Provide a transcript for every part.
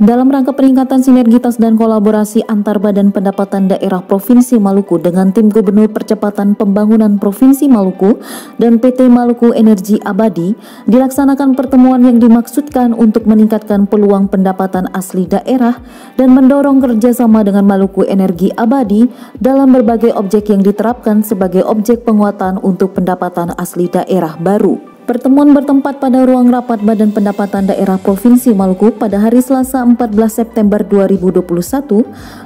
Dalam rangka peningkatan sinergitas dan kolaborasi antar Badan Pendapatan Daerah Provinsi Maluku dengan Tim Gubernur Percepatan Pembangunan Provinsi Maluku dan PT Maluku Energi Abadi, dilaksanakan pertemuan yang dimaksudkan untuk meningkatkan peluang pendapatan asli daerah dan mendorong kerjasama dengan Maluku Energi Abadi dalam berbagai objek yang diterapkan sebagai objek penguatan untuk pendapatan asli daerah baru. Pertemuan bertempat pada ruang rapat Badan Pendapatan Daerah Provinsi Maluku pada hari Selasa 14 September 2021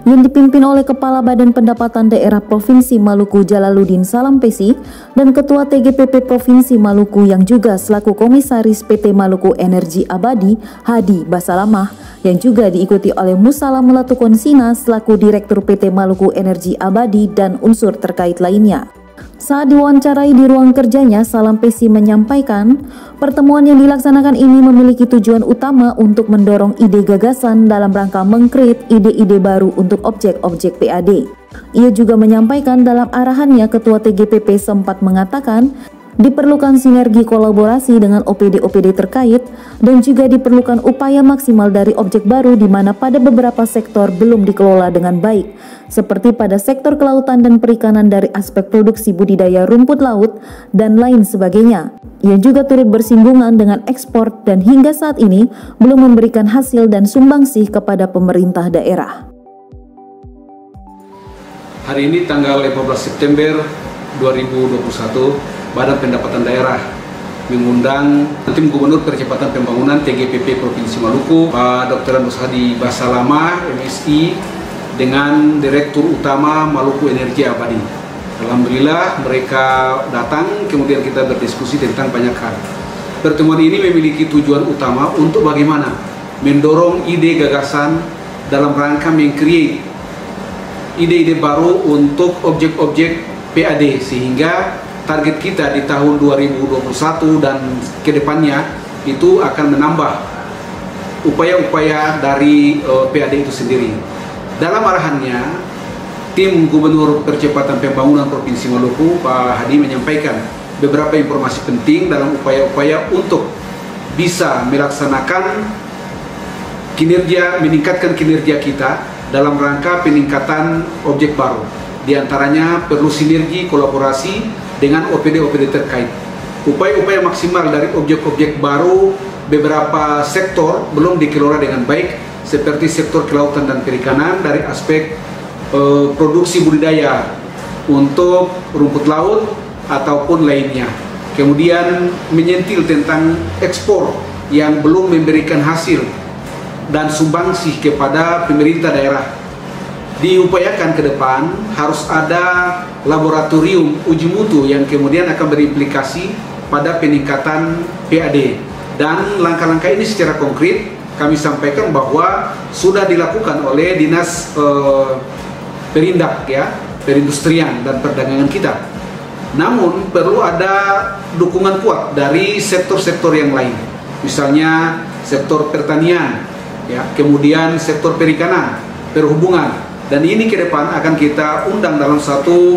yang dipimpin oleh Kepala Badan Pendapatan Daerah Provinsi Maluku Jalaluddin Salampesi dan Ketua TGPP Provinsi Maluku yang juga selaku Komisaris PT Maluku Energi Abadi Hadi Basalamah, yang juga diikuti oleh Musala Melatukonsina selaku Direktur PT Maluku Energi Abadi dan unsur terkait lainnya. Saat diwawancarai di ruang kerjanya, Salampesi menyampaikan pertemuan yang dilaksanakan ini memiliki tujuan utama untuk mendorong ide gagasan dalam rangka mengkreat ide-ide baru untuk objek-objek PAD. Ia juga menyampaikan dalam arahannya Ketua TGPP sempat mengatakan diperlukan sinergi kolaborasi dengan OPD-OPD terkait dan juga diperlukan upaya maksimal dari objek baru di mana pada beberapa sektor belum dikelola dengan baik, seperti pada sektor kelautan dan perikanan dari aspek produksi budidaya rumput laut dan lain sebagainya. Ia juga turut bersinggungan dengan ekspor dan hingga saat ini belum memberikan hasil dan sumbangsih kepada pemerintah daerah. Hari ini tanggal 15 September 2021, Badan Pendapatan Daerah mengundang Tim Gubernur Percepatan Pembangunan TGPP Provinsi Maluku, Pak Dr. Hadi Basalamah, MSI, dengan Direktur Utama Maluku Energi Abadi. Alhamdulillah mereka datang, kemudian kita berdiskusi tentang banyak hal. Pertemuan ini memiliki tujuan utama untuk bagaimana mendorong ide gagasan dalam rangka meng-create ide-ide baru untuk objek-objek PAD, sehingga target kita di tahun 2021 dan kedepannya itu akan menambah upaya-upaya dari PAD itu sendiri. Dalam arahannya, Tim Gubernur Percepatan Pembangunan Provinsi Maluku, Pak Hadi, menyampaikan beberapa informasi penting dalam upaya-upaya untuk bisa melaksanakan meningkatkan kinerja kita dalam rangka peningkatan objek baru. Di antaranya perlu sinergi kolaborasi dengan OPD-OPD terkait. Upaya-upaya maksimal dari objek-objek baru beberapa sektor belum dikelola dengan baik, seperti sektor kelautan dan perikanan dari aspek produksi budidaya untuk rumput laut ataupun lainnya. Kemudian menyentil tentang ekspor yang belum memberikan hasil dan sumbangsih kepada pemerintah daerah. Diupayakan ke depan harus ada laboratorium uji mutu yang kemudian akan berimplikasi pada peningkatan PAD, dan langkah-langkah ini secara konkret kami sampaikan bahwa sudah dilakukan oleh Dinas Perindak, Perindustrian dan Perdagangan kita. Namun perlu ada dukungan kuat dari sektor-sektor yang lain, misalnya sektor pertanian, kemudian sektor perikanan, perhubungan. Dan ini ke depan akan kita undang dalam satu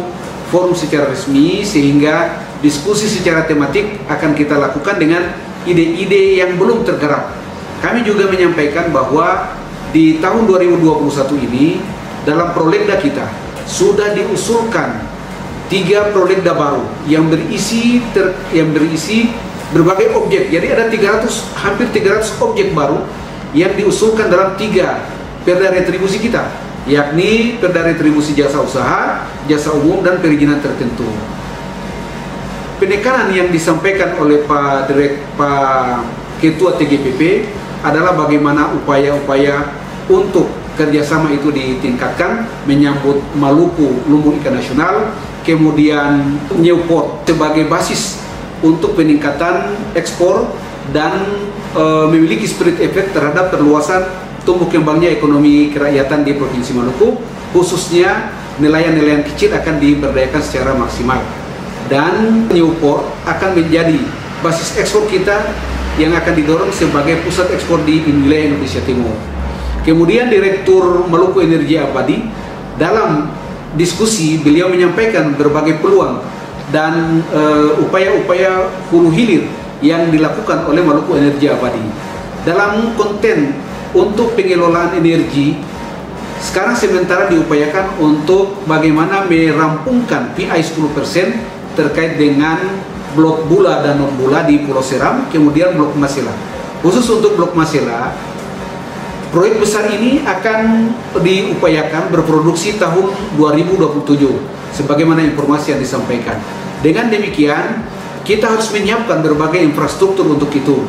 forum secara resmi, sehingga diskusi secara tematik akan kita lakukan dengan ide-ide yang belum tergarap. Kami juga menyampaikan bahwa di tahun 2021 ini dalam prolegda kita sudah diusulkan 3 prolegda baru yang berisi berbagai objek. Jadi ada hampir 300 objek baru yang diusulkan dalam 3 perda retribusi kita, yakni perda retribusi jasa usaha, jasa umum, dan perizinan tertentu. Penekanan yang disampaikan oleh Pak Ketua TGPP adalah bagaimana upaya-upaya untuk kerjasama itu ditingkatkan, menyambut Maluku Lumbung Ikan Nasional, kemudian Newport sebagai basis untuk peningkatan ekspor dan memiliki spirit effect terhadap perluasan tumbuh kembangnya ekonomi kerakyatan di Provinsi Maluku, khususnya nelayan-nelayan kecil akan diberdayakan secara maksimal. Dan Newport akan menjadi basis ekspor kita yang akan didorong sebagai pusat ekspor di wilayah Indonesia Timur. Kemudian Direktur Maluku Energi Abadi, dalam diskusi beliau menyampaikan berbagai peluang dan upaya-upaya hulu hilir yang dilakukan oleh Maluku Energi Abadi. Dalam konten untuk pengelolaan energi, sekarang sementara diupayakan untuk bagaimana merampungkan PI 10% terkait dengan blok Bula dan non Bula di Pulau Seram, kemudian blok Masela. Khusus untuk blok Masela, proyek besar ini akan diupayakan berproduksi tahun 2027, sebagaimana informasi yang disampaikan. Dengan demikian, kita harus menyiapkan berbagai infrastruktur untuk itu,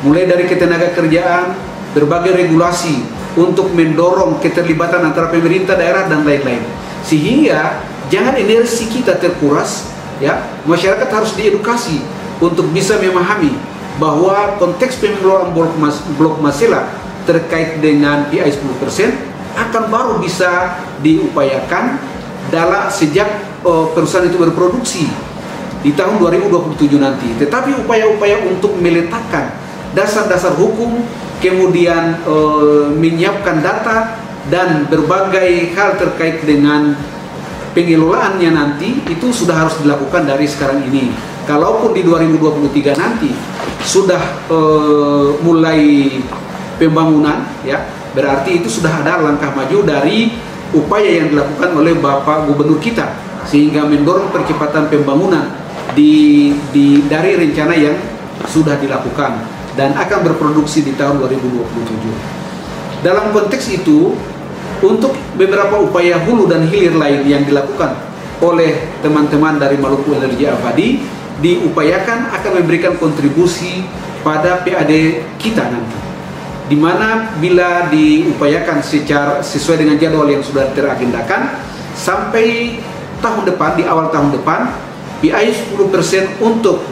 mulai dari ketenaga kerjaan, berbagai regulasi untuk mendorong keterlibatan antara pemerintah daerah dan lain-lain, sehingga jangan energi kita terkuras. Ya, masyarakat harus diedukasi untuk bisa memahami bahwa konteks pengelolaan blok Masela terkait dengan PI 10% akan baru bisa diupayakan sejak perusahaan itu berproduksi di tahun 2027 nanti. Tetapi upaya-upaya untuk meletakkan dasar-dasar hukum, kemudian menyiapkan data dan berbagai hal terkait dengan pengelolaannya nanti itu sudah harus dilakukan dari sekarang ini. Kalaupun di 2023 nanti sudah mulai pembangunan, ya, berarti itu sudah ada langkah maju dari upaya yang dilakukan oleh Bapak Gubernur kita, sehingga mendorong percepatan pembangunan dari rencana yang sudah dilakukan dan akan berproduksi di tahun 2027. Dalam konteks itu, untuk beberapa upaya hulu dan hilir lain yang dilakukan oleh teman-teman dari Maluku Energi Abadi, diupayakan akan memberikan kontribusi pada PAD kita nanti, di mana bila diupayakan sesuai dengan jadwal yang sudah teragendakan, sampai tahun depan, di awal tahun depan, PI 10% untuk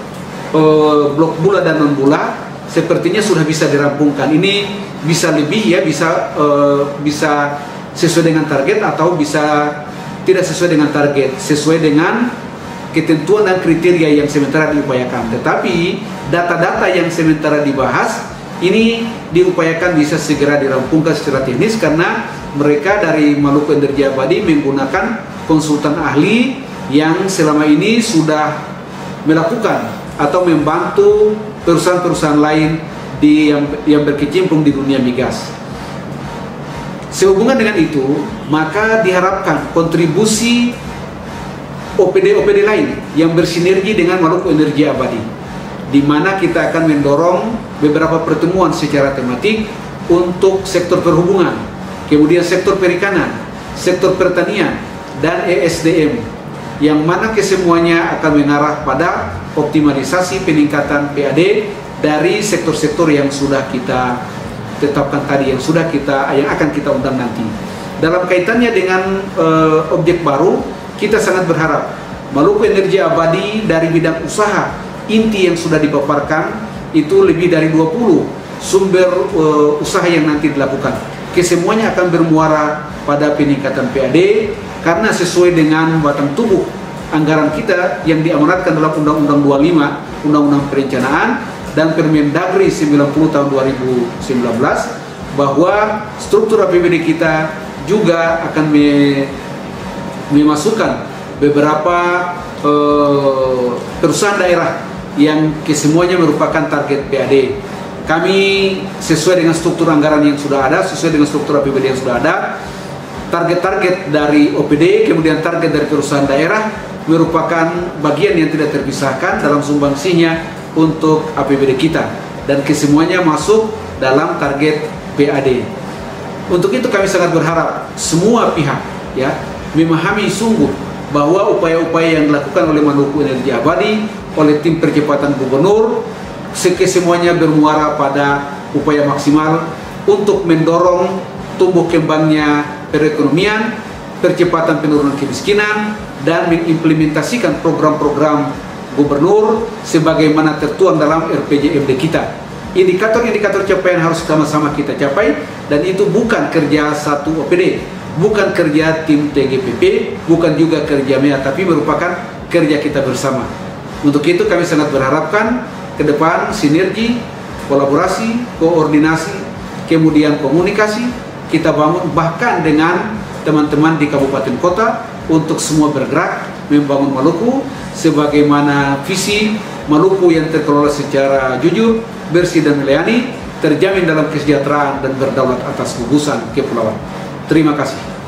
blok Bula dan non Bula sepertinya sudah bisa dirampungkan. Ini bisa lebih, ya, bisa sesuai dengan target atau bisa tidak sesuai dengan target, sesuai dengan ketentuan dan kriteria yang sementara diupayakan. Tetapi data-data yang sementara dibahas ini diupayakan bisa segera dirampungkan secara teknis, karena mereka dari Maluku Energi Abadi menggunakan konsultan ahli yang selama ini sudah melakukan atau membantu perusahaan-perusahaan lain yang berkecimpung di dunia migas. Sehubungan dengan itu, maka diharapkan kontribusi OPD-OPD lain yang bersinergi dengan Maluku Energi Abadi, di mana kita akan mendorong beberapa pertemuan secara tematik untuk sektor perhubungan, kemudian sektor perikanan, sektor pertanian, dan ESDM, yang mana kesemuanya akan mengarah pada optimalisasi peningkatan PAD dari sektor-sektor yang sudah kita tetapkan tadi, yang akan kita undang nanti. Dalam kaitannya dengan objek baru, kita sangat berharap Maluku Energi Abadi dari bidang usaha inti yang sudah dipaparkan itu lebih dari 20 sumber usaha yang nanti dilakukan. Kesemuanya akan bermuara pada peningkatan PAD, karena sesuai dengan batang tubuh anggaran kita yang diamanatkan dalam Undang-Undang 25, Undang-Undang Perencanaan, dan Permendagri 90 tahun 2019, bahwa struktur APBD kita juga akan memasukkan beberapa perusahaan daerah yang kesemuanya merupakan target PAD. Kami sesuai dengan struktur anggaran yang sudah ada, sesuai dengan struktur APBD yang sudah ada, target-target dari OPD, kemudian target dari perusahaan daerah merupakan bagian yang tidak terpisahkan dalam sumbangsinya untuk APBD kita, dan kesemuanya masuk dalam target PAD. Untuk itu kami sangat berharap semua pihak, ya, memahami sungguh bahwa upaya-upaya yang dilakukan oleh Maluku Energi Abadi, oleh tim percepatan gubernur, kesemuanya bermuara pada upaya maksimal untuk mendorong tumbuh kembangnya perekonomian, percepatan penurunan kemiskinan, dan mengimplementasikan program-program gubernur sebagaimana tertuang dalam RPJMD kita. Indikator-indikator capaian harus sama-sama kita capai, dan itu bukan kerja satu OPD, bukan kerja tim TGPP, bukan juga kerja MEA, tapi merupakan kerja kita bersama. Untuk itu kami sangat berharapkan ke depan sinergi, kolaborasi, koordinasi, kemudian komunikasi kita bangun bahkan dengan teman-teman di kabupaten kota untuk semua bergerak membangun Maluku sebagaimana visi Maluku yang terkelola secara jujur, bersih dan melayani, terjamin dalam kesejahteraan dan berdaulat atas gugusan kepulauan. Terima kasih.